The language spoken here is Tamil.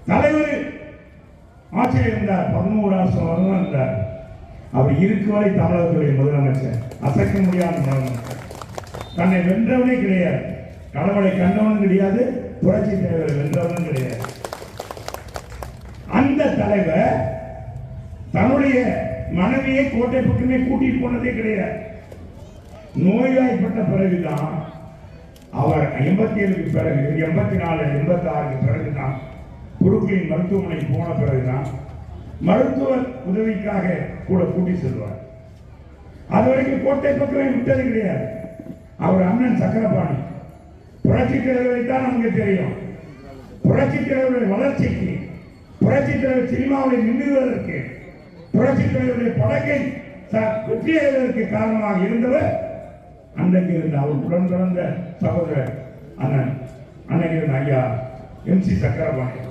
தலைவர் ஆட்சியில் இருந்தார், 11 வருடம் இருந்தார். அவர் இருக்கும் வரை தமிழகத்துடைய முதலமைச்சர், அசைக்க முடியாத முதலமைச்சர். தன்னை வென்றவனே கிடையாது, கடவுளை கண்டவனும் கிடையாது, புரட்சி தலைவரை வென்றவனும் கிடையாது. அந்த தலைவர் தன்னுடைய மனைவியை கோட்டை பக்கமே கூட்டிட்டு போனதே கிடையாது. நோய்வாய்ப்பட்ட பிறகுதான் அவர் 87க்கு பிறகு, 84, 86க்கு பிறகுதான் குருக்களின் மருத்துவமனை போன பிறகுதான் மருத்துவ உதவிக்காக கூட கூட்டி செல்வார். அது வரைக்கும் கோட்டை பக்கமே விட்டது கிடையாது. அவர் அண்ணன் சக்கரபாணி புரட்சி தலைவரை தான் நமக்கு தெரியும். புரட்சி தலைவருடைய வளர்ச்சிக்கு, புரட்சி தலைவர் சினிமாவில் நின்றுவதற்கு, புரட்சி தலைவருடைய படக்கை வெற்றி அடைவதற்கு காரணமாக இருந்தவர் அன்றைக்கு இருந்த அவர் உடன் பிறந்த சகோதரர் அண்ணன் இருந்த ஐயா MC சக்கரபாணி.